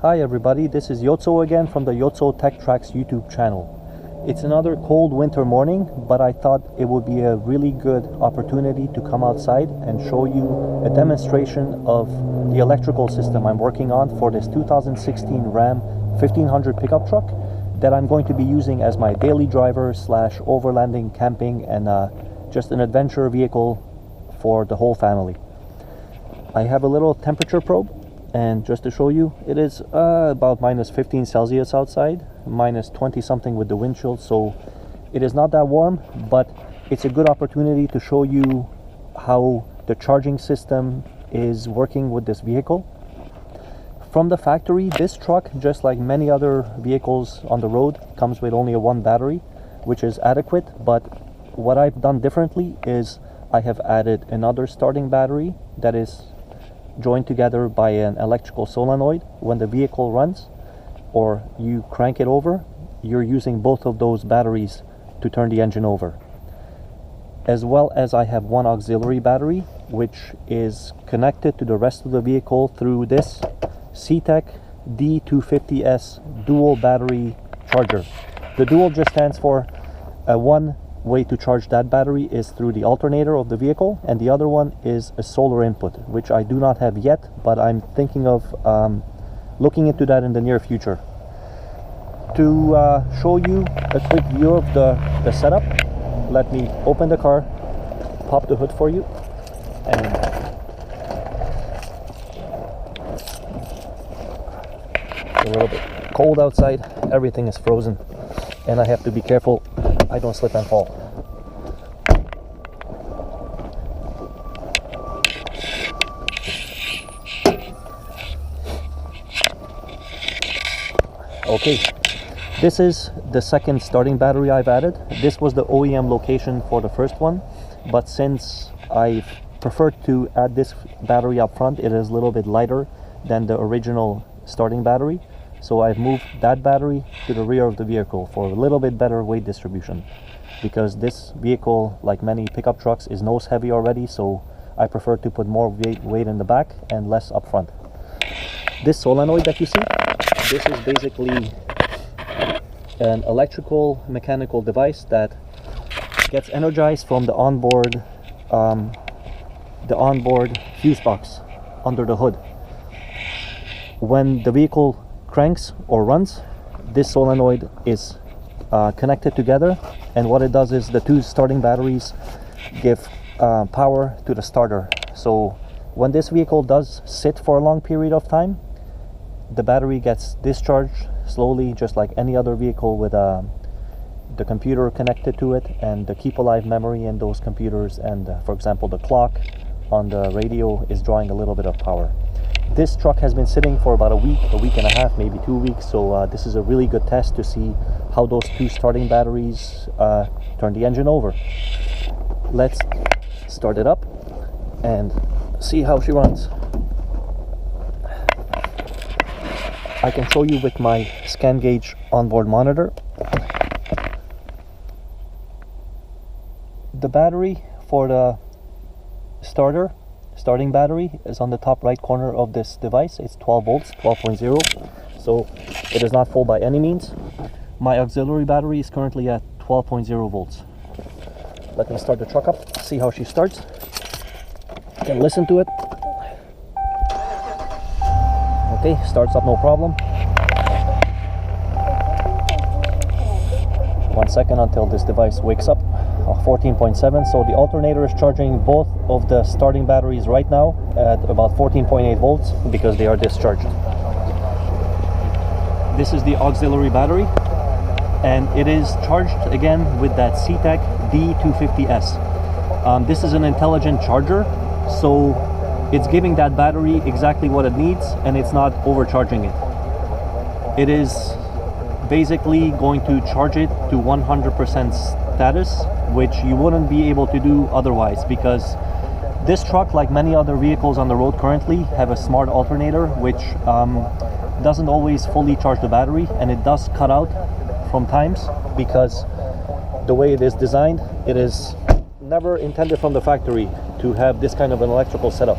Hi everybody, this is Yotso again from the Yotso Tech Tracks YouTube channel. It's another cold winter morning, but I thought it would be a really good opportunity to come outside and show you a demonstration of the electrical system I'm working on for this 2016 Ram 1500 pickup truck that I'm going to be using as my daily driver slash overlanding, camping, and just an adventure vehicle for the whole family. I have a little temperature probe. And just to show you, it is about minus 15 Celsius outside, minus 20 something with the wind chill, so it is not that warm, but it's a good opportunity to show you how the charging system is working with this vehicle. From the factory, this truck, just like many other vehicles on the road, comes with only a one battery, which is adequate, but what I've done differently is I have added another starting battery that is joined together by an electrical solenoid. When the vehicle runs or you crank it over, you're using both of those batteries to turn the engine over. As well as I have one auxiliary battery which is connected to the rest of the vehicle through this C-Tech D250S dual battery charger. The dual just stands for one way to charge that battery is through the alternator of the vehicle, and the other one is a solar input, which I do not have yet, but I'm thinking of looking into that in the near future. To show you a quick view of the setup, let me open the car, pop the hood for you, and it's a little bit cold outside, everything is frozen, and I have to be careful I don't slip and fall. Okay, this is the second starting battery I've added. This was the OEM location for the first one, but since I preferred to add this battery up front, it is a little bit lighter than the original starting battery. So I've moved that battery to the rear of the vehicle for a little bit better weight distribution, because this vehicle, like many pickup trucks, is nose heavy already, so I prefer to put more weight in the back and less up front. This solenoid that you see, this is basically an electrical mechanical device that gets energized from the onboard fuse box under the hood. When the vehicle cranks or runs, this solenoid is connected together, and what it does is the two starting batteries give power to the starter. So when this vehicle does sit for a long period of time, the battery gets discharged slowly, just like any other vehicle, with the computer connected to it and the keep alive memory in those computers, and for example the clock on the radio is drawing a little bit of power. This truck has been sitting for about a week and a half, maybe 2 weeks, so this is a really good test to see how those two starting batteries turn the engine over. Let's start it up and see how she runs. I can show you with my scan gauge onboard monitor. The battery for the starting battery is on the top right corner of this device. It's 12 volts, 12.0, so it is not full by any means. My auxiliary battery is currently at 12.0 volts. Let me start the truck up, see how she starts. You can listen to it. Okay, starts up no problem. 1 second until this device wakes up. 14.7, so the alternator is charging both of the starting batteries right now at about 14.8 volts because they are discharged. This is the auxiliary battery, and it is charged again with that C-Tech D250S. This is an intelligent charger, so it's giving that battery exactly what it needs, and it's not overcharging it. It is basically going to charge it to 100% status, which you wouldn't be able to do otherwise, because this truck, like many other vehicles on the road currently, have a smart alternator which doesn't always fully charge the battery, and it does cut out from times because the way it is designed, it is never intended from the factory to have this kind of an electrical setup.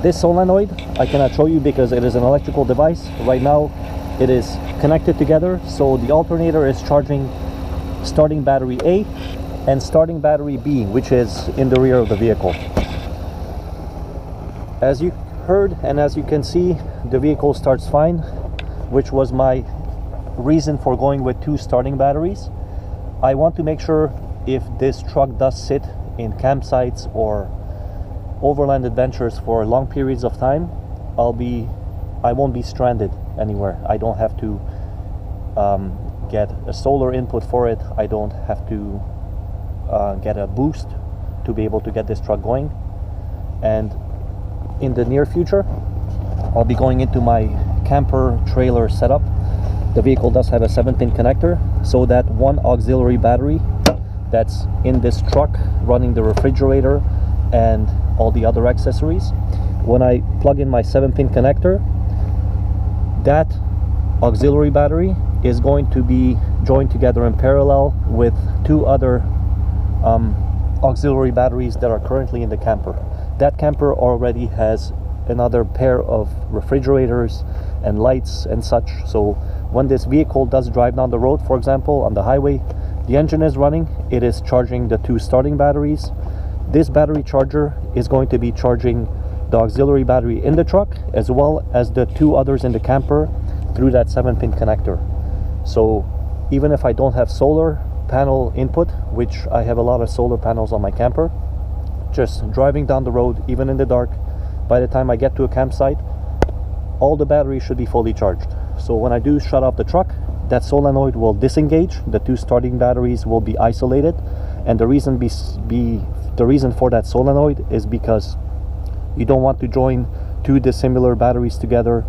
This solenoid I cannot show you because it is an electrical device. Right now it is connected together, so the alternator is charging starting battery A and starting battery B, which is in the rear of the vehicle. As you heard and as you can see, the vehicle starts fine, which was my reason for going with 2 starting batteries. I want to make sure if this truck does sit in campsites or overland adventures for long periods of time, I won't be stranded anywhere. I don't have to get a solar input for it. I don't have to get a boost to be able to get this truck going. And in the near future, I'll be going into my camper trailer setup. The vehicle does have a 7-pin connector, so that one auxiliary battery that's in this truck running the refrigerator and all the other accessories, when I plug in my 7-pin connector, that auxiliary battery is going to be joined together in parallel with 2 other auxiliary batteries that are currently in the camper. That camper already has another pair of refrigerators and lights and such, so when this vehicle does drive down the road, for example on the highway, the engine is running, it is charging the 2 starting batteries. This battery charger is going to be charging the auxiliary battery in the truck as well as the 2 others in the camper through that 7-pin connector. So even if I don't have solar panel input, which I have a lot of solar panels on my camper, just driving down the road even in the dark, by the time I get to a campsite, all the batteries should be fully charged. So when I do shut off the truck, that solenoid will disengage, the 2 starting batteries will be isolated, and the reason for that solenoid is because you don't want to join 2 dissimilar batteries together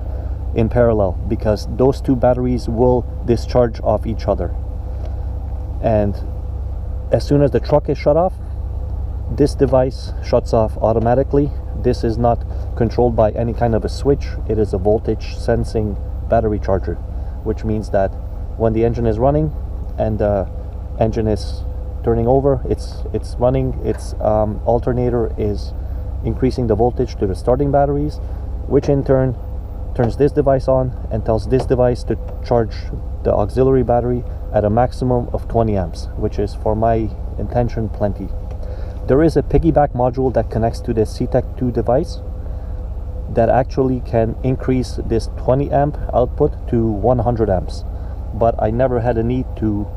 in parallel, because those 2 batteries will discharge off each other. And as soon as the truck is shut off, this device shuts off automatically. This is not controlled by any kind of a switch. It is a voltage sensing battery charger, which means that when the engine is running and the engine is turning over, it's running, its alternator is increasing the voltage to the starting batteries, which in turn turns this device on and tells this device to charge the auxiliary battery at a maximum of 20 amps, which is, for my intention, plenty. There is a piggyback module that connects to this CTEC 2 device that actually can increase this 20 amp output to 100 amps, but I never had a need to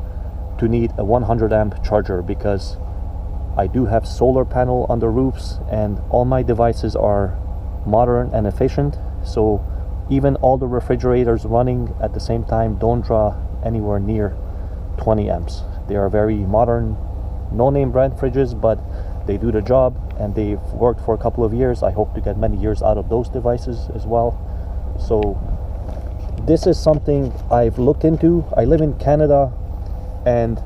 need a 100 amp charger because I do have solar panel on the roofs and all my devices are modern and efficient, so even all the refrigerators running at the same time don't draw anywhere near 20 amps. They are very modern, no-name brand fridges, but they do the job and they've worked for a couple of years. I hope to get many years out of those devices as well. So this is something I've looked into. I live in Canada, and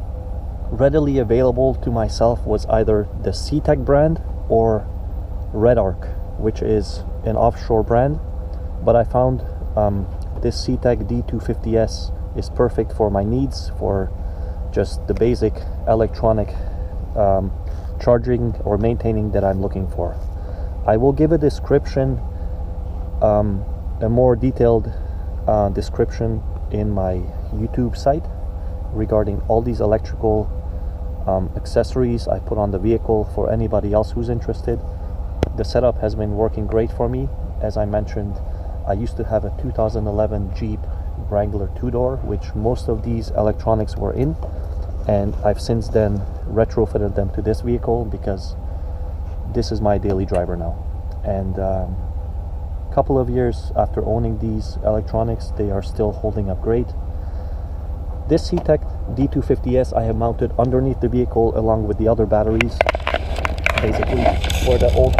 readily available to myself was either the CTEC brand or Red Arc, which is an offshore brand, but I found this CTEC D250S is perfect for my needs, for just the basic electronic charging or maintaining that I'm looking for. I will give a description, a more detailed description in my YouTube site regarding all these electrical accessories I put on the vehicle for anybody else who's interested. The setup has been working great for me. As I mentioned, I used to have a 2011 Jeep Wrangler 2-door, which most of these electronics were in, and I've since then retrofitted them to this vehicle because this is my daily driver now. And a couple of years after owning these electronics, they are still holding up great. This CTEC D250S I have mounted underneath the vehicle along with the other batteries, basically where the old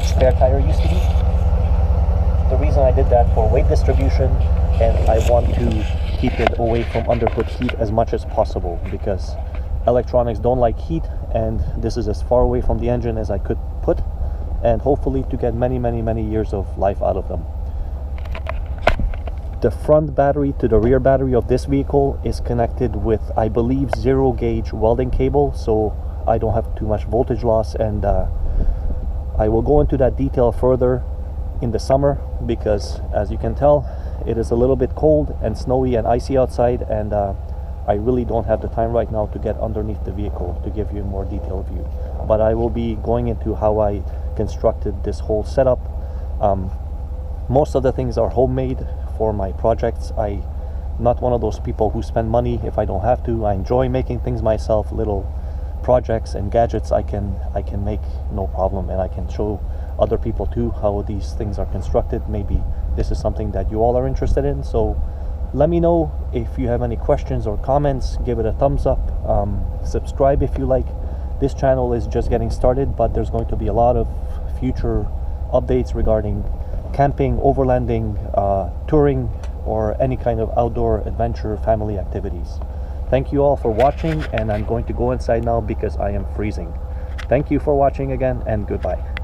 spare tire used to be. The reason I did that for weight distribution, and I want to keep it away from underhood heat as much as possible because electronics don't like heat, and this is as far away from the engine as I could put, and hopefully to get many years of life out of them. The front battery to the rear battery of this vehicle is connected with, I believe, 0 gauge welding cable, so I don't have too much voltage loss, and I will go into that detail further in the summer, because as you can tell, it is a little bit cold and snowy and icy outside, and I really don't have the time right now to get underneath the vehicle to give you a more detailed view. But I will be going into how I constructed this whole setup. Most of the things are homemade for my projects. I'm not one of those people who spend money if I don't have to. I enjoy making things myself, little projects and gadgets I can make no problem, and I can show other people too how these things are constructed. Maybe this is something that you all are interested in, so let me know if you have any questions or comments. Give it a thumbs up, subscribe if you like. This channel is just getting started, but there's going to be a lot of future updates regarding camping, overlanding, touring, or any kind of outdoor adventure family activities. Thank you all for watching, and I'm going to go inside now because I am freezing. Thank you for watching again, and goodbye.